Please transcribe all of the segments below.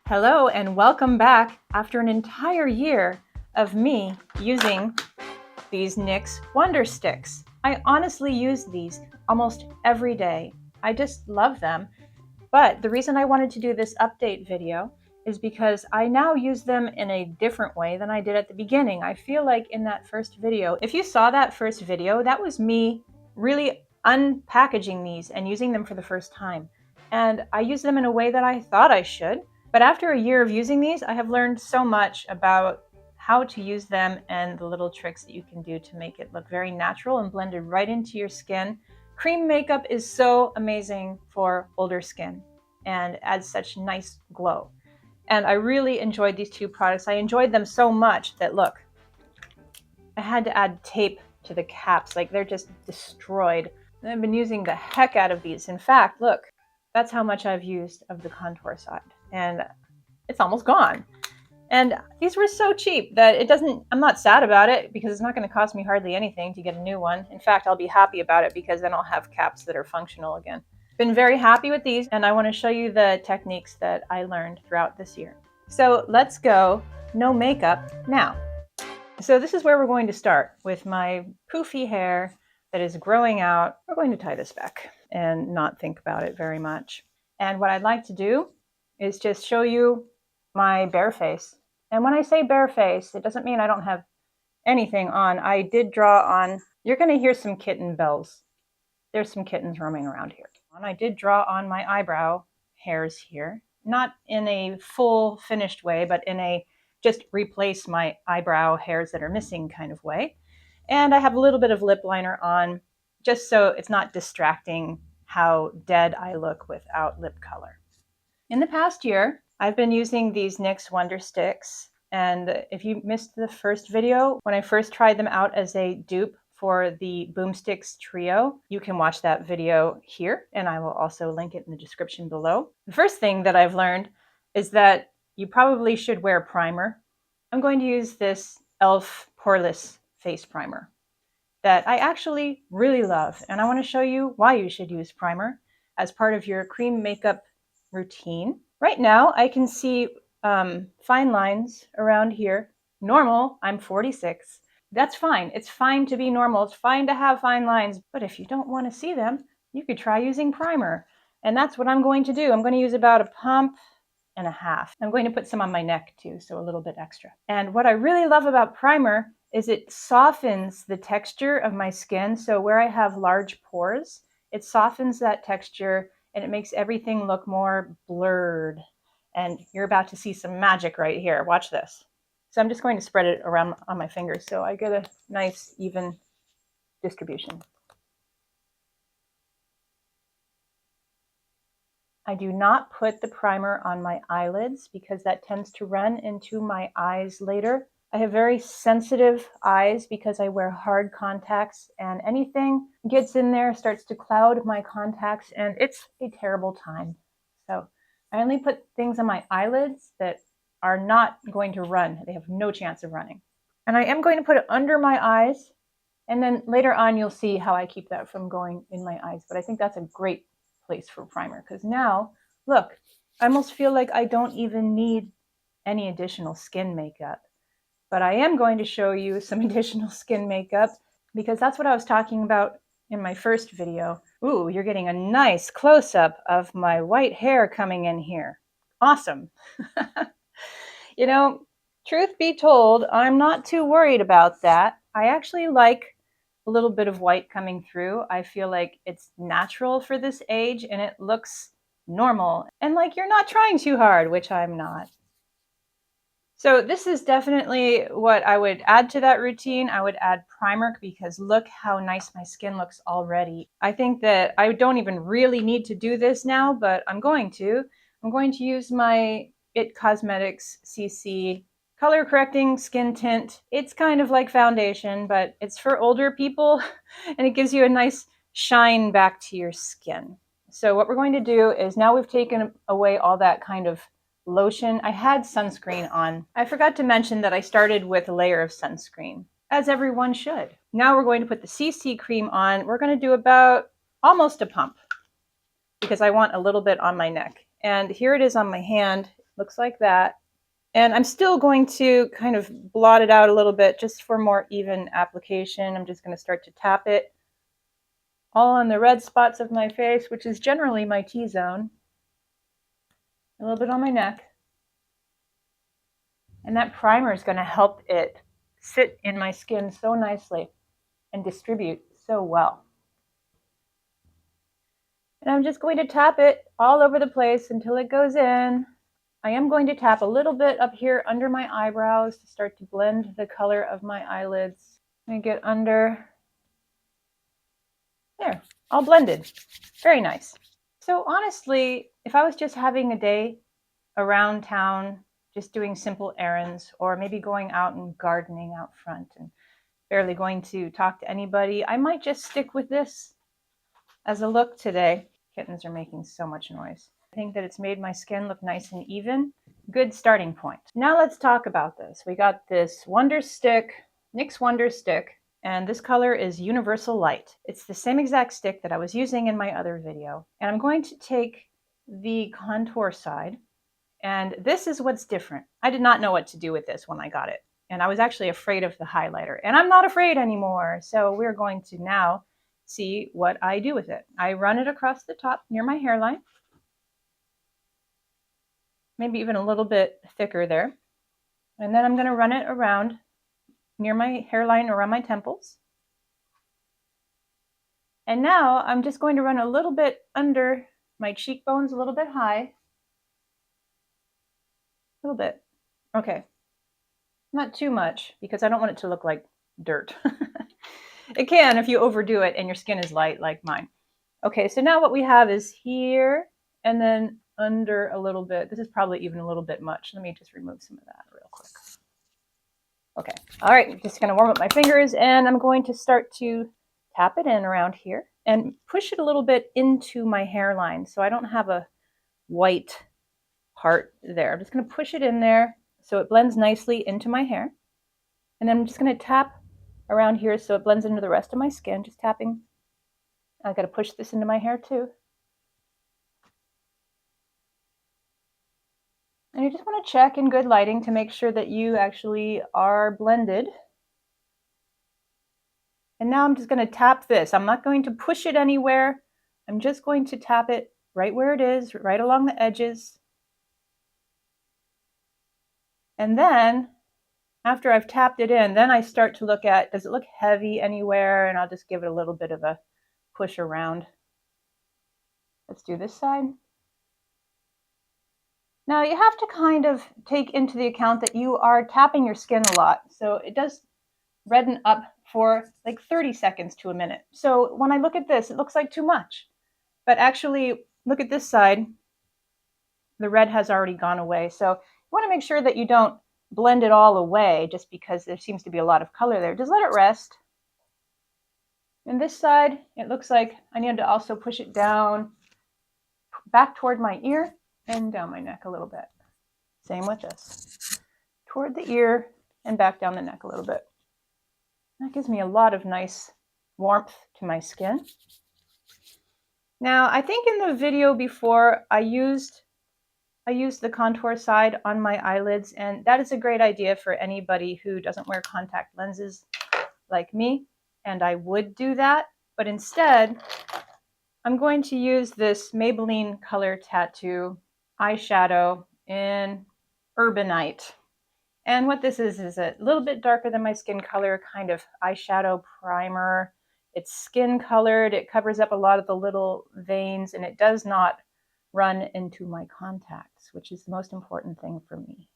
Hello and welcome back after an entire year of me using these NYX Wondersticks. I honestly use these almost every day. I just love them. But the reason I wanted to do this update video is because I now use them in a different way than I did at the beginning. I feel like in that first video, if you saw that first video, that was me really unpackaging these and using them for the first time. And I use them in a way that I thought I should. But after a year of using these, I have learned so much about how to use them and the little tricks that you can do to make it look very natural and blended right into your skin. Cream makeup is so amazing for older skin and adds such nice glow. And I really enjoyed these two products. I enjoyed them so much that, look, I had to add tape to the caps. Like, they're just destroyed. And I've been using the heck out of these. In fact, look, that's how much I've used of the contour side. And it's almost gone. And these were so cheap that I'm not sad about it because it's not going to cost me hardly anything to get a new one. In fact, I'll be happy about it because then I'll have caps that are functional again. Been very happy with these, and I want to show you the techniques that I learned throughout this year. So let's go no makeup now. So this is where we're going to start with my poofy hair that is growing out. We're going to tie this back and not think about it very much. And what I'd like to do is just show you my bare face. And when I say bare face, it doesn't mean I don't have anything on. I did draw on, you're going to hear some kitten bells. There's some kittens roaming around here. And I did draw on my eyebrow hairs here, not in a full finished way, but in a just replace my eyebrow hairs that are missing kind of way. And I have a little bit of lip liner on just so it's not distracting how dead I look without lip color. In the past year, I've been using these NYX Wondersticks, and if you missed the first video, when I first tried them out as a dupe for the Boomsticks trio, you can watch that video here, and I will also link it in the description below. The first thing that I've learned is that you probably should wear primer. I'm going to use this e.l.f. Poreless Face Primer that I actually really love, and I want to show you why you should use primer as part of your cream makeup routine. Right now, I can see fine lines around here. Normal, I'm 46. That's fine. It's fine to be normal. It's fine to have fine lines. But if you don't want to see them, you could try using primer. And that's what I'm going to do. I'm going to use about a pump and a half. I'm going to put some on my neck too, so a little bit extra. And what I really love about primer is it softens the texture of my skin. So where I have large pores, it softens that texture and it makes everything look more blurred. And you're about to see some magic right here. Watch this. So I'm just going to spread it around on my fingers so I get a nice, even distribution. I do not put the primer on my eyelids because that tends to run into my eyes later. I have very sensitive eyes because I wear hard contacts, and anything gets in there, starts to cloud my contacts, and it's a terrible time. So I only put things on my eyelids that are not going to run. They have no chance of running. And I am going to put it under my eyes, and then later on you'll see how I keep that from going in my eyes. But I think that's a great place for primer because now, look, I almost feel like I don't even need any additional skin makeup. But I am going to show you some additional skin makeup because that's what I was talking about in my first video. Ooh, you're getting a nice close-up of my white hair coming in here. Awesome. You know, truth be told, I'm not too worried about that. I actually like a little bit of white coming through. I feel like it's natural for this age and it looks normal and like you're not trying too hard, which I'm not. So this is definitely what I would add to that routine. I would add primer because look how nice my skin looks already. I think that I don't even really need to do this now, but I'm going to. I'm going to use my IT Cosmetics CC color correcting skin tint. It's kind of like foundation, but it's for older people and it gives you a nice shine back to your skin. So what we're going to do is now we've taken away all that kind of lotion. I had sunscreen on. I forgot to mention that I started with a layer of sunscreen, as everyone should. Now we're going to put the CC cream on. We're going to do about almost a pump because I want a little bit on my neck. And here it is on my hand. Looks like that. And I'm still going to kind of blot it out a little bit just for more even application. I'm just going to start to tap it all on the red spots of my face, which is generally my T-zone. A little bit on my neck. And that primer is going to help it sit in my skin so nicely and distribute so well. And I'm just going to tap it all over the place until it goes in. I am going to tap a little bit up here under my eyebrows to start to blend the color of my eyelids. And get under. There, all blended. Very nice. So honestly, if I was just having a day around town, just doing simple errands, or maybe going out and gardening out front and barely going to talk to anybody, I might just stick with this as a look today. Kittens are making so much noise. I think that it's made my skin look nice and even. Good starting point. Now let's talk about this. We got this Wonderstick, NYX Wonderstick, and this color is Universal Light. It's the same exact stick that I was using in my other video. And I'm going to take the contour side, and this is what's different. I did not know what to do with this when I got it. And I was actually afraid of the highlighter, and I'm not afraid anymore. So we're going to now see what I do with it. I run it across the top near my hairline. Maybe even a little bit thicker there. And then I'm going to run it around near my hairline, around my temples. And now I'm just going to run a little bit under my cheekbones, a little bit high. A little bit. Okay. Not too much, because I don't want it to look like dirt. It can if you overdo it and your skin is light like mine. Okay, so now what we have is here and then under a little bit. This is probably even a little bit much. Let me just remove some of that real quick. Okay, all right, just gonna warm up my fingers, and I'm going to start to tap it in around here and push it a little bit into my hairline so I don't have a white part there. I'm just gonna push it in there so it blends nicely into my hair. And then I'm just gonna tap around here so it blends into the rest of my skin, just tapping. I gotta push this into my hair too. And you just want to check in good lighting to make sure that you actually are blended. And now I'm just going to tap this. I'm not going to push it anywhere. I'm just going to tap it right where it is, right along the edges. And then after I've tapped it in, then I start to look at, does it look heavy anywhere? And I'll just give it a little bit of a push around. Let's do this side. Now you have to kind of take into the account that you are tapping your skin a lot. So it does redden up for like 30 seconds to a minute. So when I look at this, it looks like too much. But actually, look at this side. The red has already gone away. So you want to make sure that you don't blend it all away just because there seems to be a lot of color there. Just let it rest. And this side, it looks like I need to also push it down back toward my ear and down my neck a little bit. Same with this. Toward the ear and back down the neck a little bit. That gives me a lot of nice warmth to my skin. Now, I think in the video before I used the contour side on my eyelids, and that is a great idea for anybody who doesn't wear contact lenses like me, and I would do that, but instead I'm going to use this Maybelline Color Tattoo eyeshadow in Urbanite. And what this is a little bit darker than my skin color kind of eyeshadow primer. It's skin colored, it covers up a lot of the little veins, and it does not run into my contacts, which is the most important thing for me.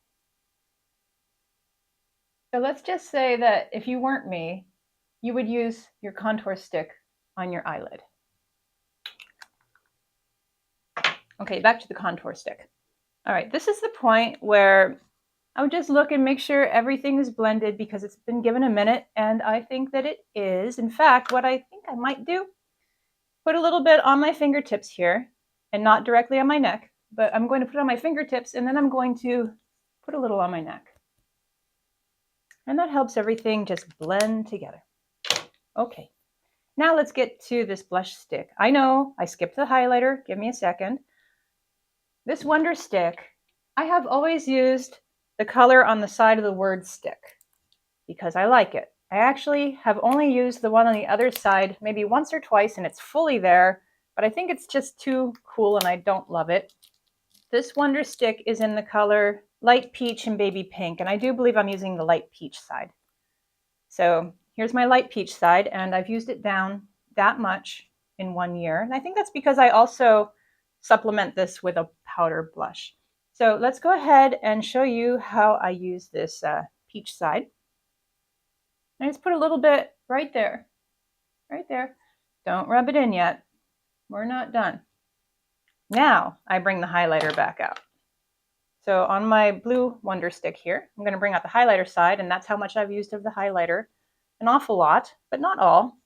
So let's just say that if you weren't me, you would use your contour stick on your eyelid. Okay, back to the contour stick. All right, this is the point where I would just look and make sure everything is blended because it's been given a minute, and I think that it is. In fact, what I think I might do, put a little bit on my fingertips here, and not directly on my neck, but I'm going to put it on my fingertips, and then I'm going to put a little on my neck. And that helps everything just blend together. Okay, now let's get to this blush stick. I know I skipped the highlighter. Give me a second. This Wonderstick I have always used the color on the side of the word stick because I like it. I actually have only used the one on the other side maybe once or twice and it's fully there, but I think it's just too cool and I don't love it. This Wonder Stick is in the color light peach and baby pink, and I do believe I'm using the light peach side. So here's my light peach side, and I've used it down that much in 1 year. And I think that's because I also supplement this with a powder blush. So let's go ahead and show you how I use this peach side. I just put a little bit right there, right there. Don't rub it in yet. We're not done. Now I bring the highlighter back out. So on my blue Wonder Stick here, I'm going to bring out the highlighter side, and that's how much I've used of the highlighter. An awful lot, but not all.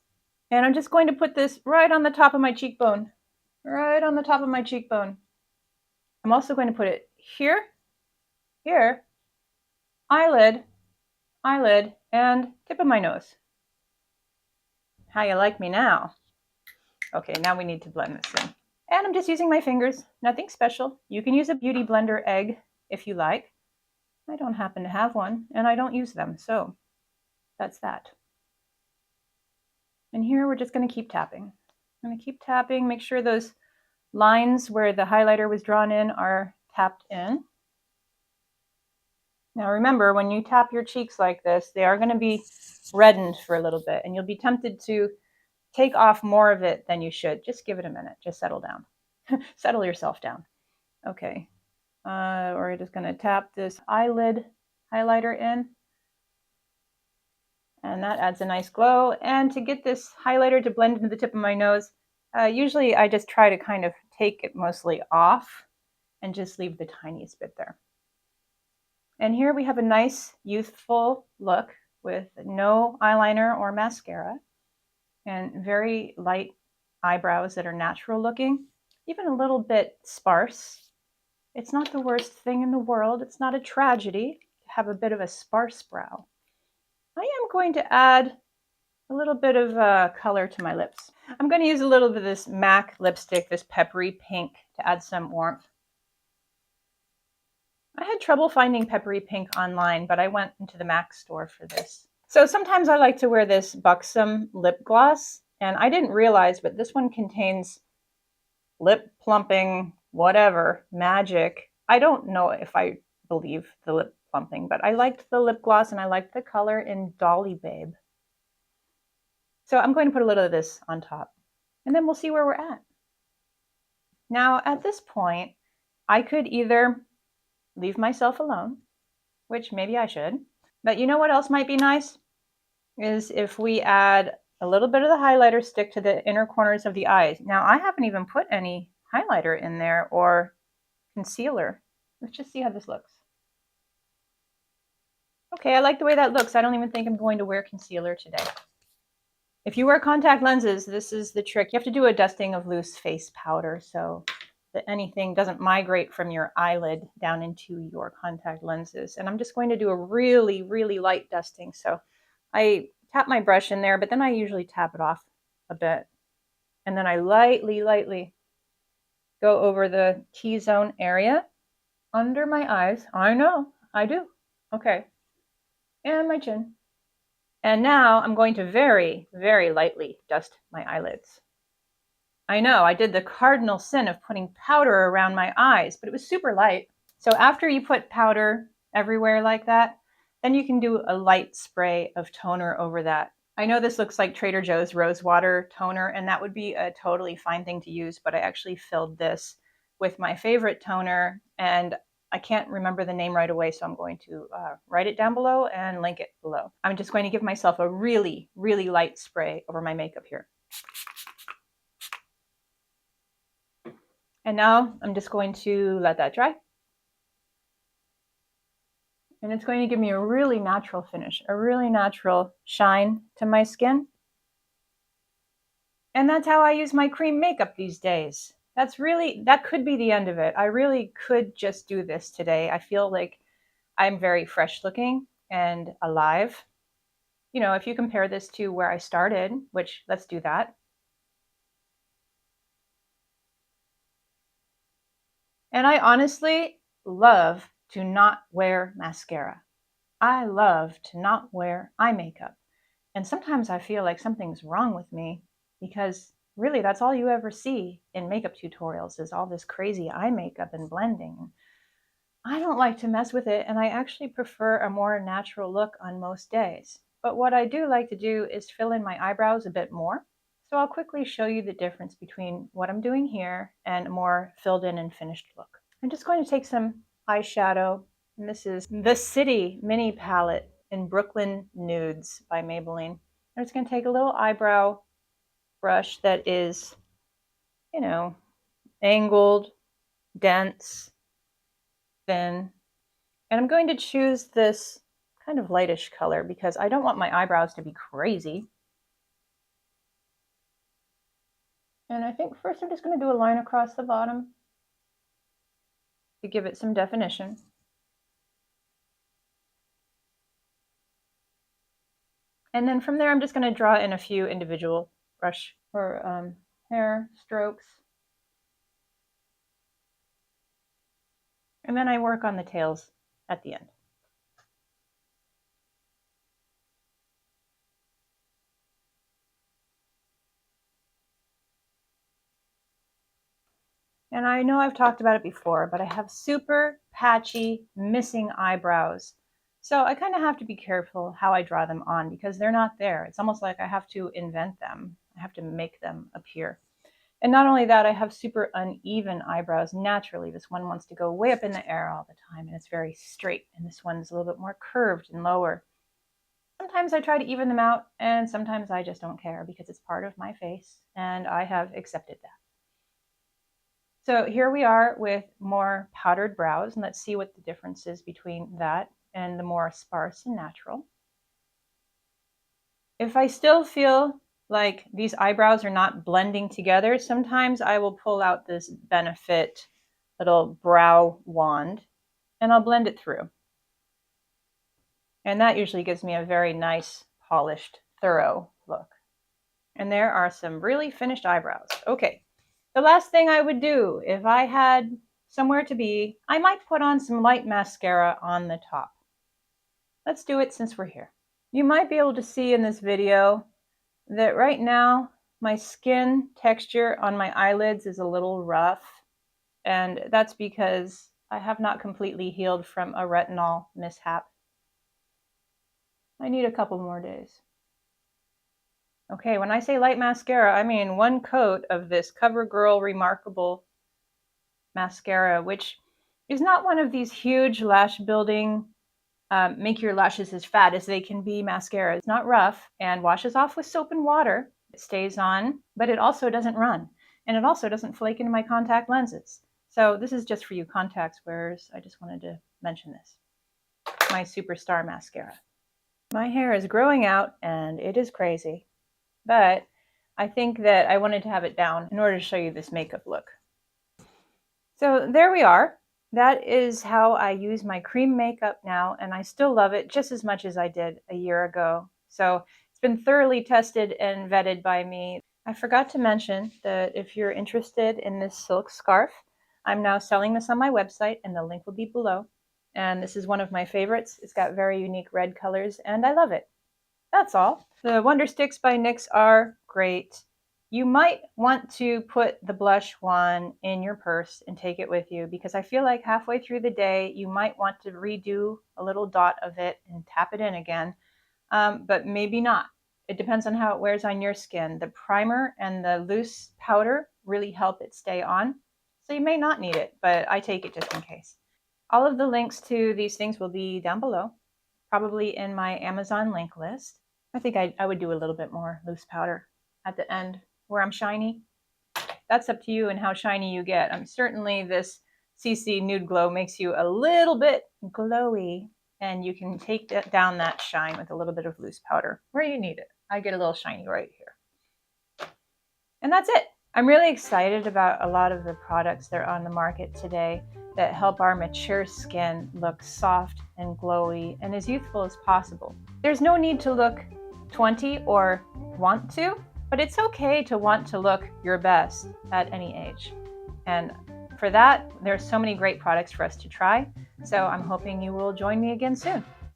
And I'm just going to put this right on the top of my cheekbone. Right on the top of my cheekbone. I'm also going to put it here, here, eyelid, eyelid, and tip of my nose. How you like me now? Okay, now we need to blend this in. And I'm just using my fingers, nothing special. You can use a Beauty Blender egg if you like. I don't happen to have one, and I don't use them, so that's that. And here we're just going to keep tapping. I'm going to keep tapping, make sure those lines where the highlighter was drawn in are tapped in. Now remember, when you tap your cheeks like this, they are going to be reddened for a little bit, and you'll be tempted to take off more of it than you should. Just give it a minute. Just settle down. Settle yourself down. Okay. We're just going to tap this eyelid highlighter in. And that adds a nice glow. And to get this highlighter to blend into the tip of my nose, usually I just try to kind of take it mostly off and just leave the tiniest bit there. And here we have a nice youthful look with no eyeliner or mascara and very light eyebrows that are natural looking, even a little bit sparse. It's not the worst thing in the world. It's not a tragedy to have a bit of a sparse brow. I am going to add a little bit of color to my lips. I'm going to use a little bit of this MAC lipstick, this peppery pink, to add some warmth. I had trouble finding peppery pink online, but I went into the MAC store for this. So sometimes I like to wear this Buxom lip gloss, and I didn't realize, but this one contains lip plumping, whatever, magic. I don't know if I believe the lip plumping, but I liked the lip gloss and I liked the color in Dolly Babe. So I'm going to put a little of this on top, and then we'll see where we're at. Now at this point, I could either leave myself alone, which maybe I should, but you know what else might be nice? Is if we add a little bit of the highlighter stick to the inner corners of the eyes. Now I haven't even put any highlighter in there or concealer. Let's just see how this looks. Okay, I like the way that looks. I don't even think I'm going to wear concealer today. If you wear contact lenses, this is the trick. You have to do a dusting of loose face powder so that anything doesn't migrate from your eyelid down into your contact lenses. And I'm just going to do a really, really light dusting. So I tap my brush in there, but then I usually tap it off a bit. And then I lightly, lightly go over the T-zone area under my eyes. I know, I do. Okay. And my chin. And now I'm going to very, very lightly dust my eyelids. I know, I did the cardinal sin of putting powder around my eyes, but it was super light. So after you put powder everywhere like that, then you can do a light spray of toner over that. I know this looks like Trader Joe's rose water toner, and that would be a totally fine thing to use, but I actually filled this with my favorite toner, and I can't remember the name right away, so I'm going to write it down below and link it below. I'm just going to give myself a really, really light spray over my makeup here. And now I'm just going to let that dry. And it's going to give me a really natural finish, a really natural shine to my skin. And that's how I use my cream makeup these days. That could be the end of it. I really could just do this today. I feel like I'm very fresh looking and alive. You know, if you compare this to where I started, which let's do that. And I honestly love to not wear mascara. I love to not wear eye makeup. And sometimes I feel like something's wrong with me because really that's all you ever see in makeup tutorials is all this crazy eye makeup and blending. I don't like to mess with it, and I actually prefer a more natural look on most days. But what I do like to do is fill in my eyebrows a bit more. So I'll quickly show you the difference between what I'm doing here and a more filled in and finished look. I'm just going to take some eyeshadow, and this is the City Mini Palette in Brooklyn Nudes by Maybelline. I'm just going to take a little eyebrow brush that is, you know, angled, dense, thin. And I'm going to choose this kind of lightish color because I don't want my eyebrows to be crazy. And I think first I'm just going to do a line across the bottom to give it some definition. And then from there, I'm just going to draw in a few individual brush or hair strokes. And then I work on the tails at the end. And I know I've talked about it before, but I have super patchy, missing eyebrows. So I kind of have to be careful how I draw them on because they're not there. It's almost like I have to invent them. I have to make them appear. And not only that, I have super uneven eyebrows naturally. This one wants to go way up in the air all the time, and it's very straight. And this one's a little bit more curved and lower. Sometimes I try to even them out, and sometimes I just don't care because it's part of my face, and I have accepted that. So here we are with more powdered brows, and let's see what the difference is between that and the more sparse and natural. If I still feel like these eyebrows are not blending together, sometimes I will pull out this Benefit little brow wand and I'll blend it through. And that usually gives me a very nice, polished, thorough look. And there are some really finished eyebrows. Okay, the last thing I would do if I had somewhere to be, I might put on some light mascara on the top. Let's do it since we're here. You might be able to see in this video that right now my skin texture on my eyelids is a little rough, and that's because I have not completely healed from a retinol mishap. I need a couple more days. Okay, when I say light mascara, I mean one coat of this CoverGirl Remarkable mascara, which is not one of these huge lash building make your lashes as fat as they can be mascara. It's not rough and washes off with soap and water. It stays on, but it also doesn't run. And it also doesn't flake into my contact lenses. So this is just for you contacts wearers. I just wanted to mention this. My Superstar mascara. My hair is growing out and it is crazy, but I think that I wanted to have it down in order to show you this makeup look. So there we are. That is how I use my cream makeup now, and I still love it just as much as I did a year ago. So it's been thoroughly tested and vetted by me. I forgot to mention that if you're interested in this silk scarf, I'm now selling this on my website, and the link will be below. And this is one of my favorites. It's got very unique red colors, and I love it. That's all. The Wondersticks by NYX are great. You might want to put the blush one in your purse and take it with you because I feel like halfway through the day you might want to redo a little dot of it and tap it in again, but maybe not. It depends on how it wears on your skin. The primer and the loose powder really help it stay on, so you may not need it, but I take it just in case. All of the links to these things will be down below, probably in my Amazon link list. I think I would do a little bit more loose powder at the end where I'm shiny. That's up to you and how shiny you get. Certainly this CC Nude Glow makes you a little bit glowy, and you can take down that shine with a little bit of loose powder where you need it. I get a little shiny right here. And that's it. I'm really excited about a lot of the products that are on the market today that help our mature skin look soft and glowy and as youthful as possible. There's no need to look 20 or want to, but it's okay to want to look your best at any age. And for that, there's so many great products for us to try. So I'm hoping you will join me again soon.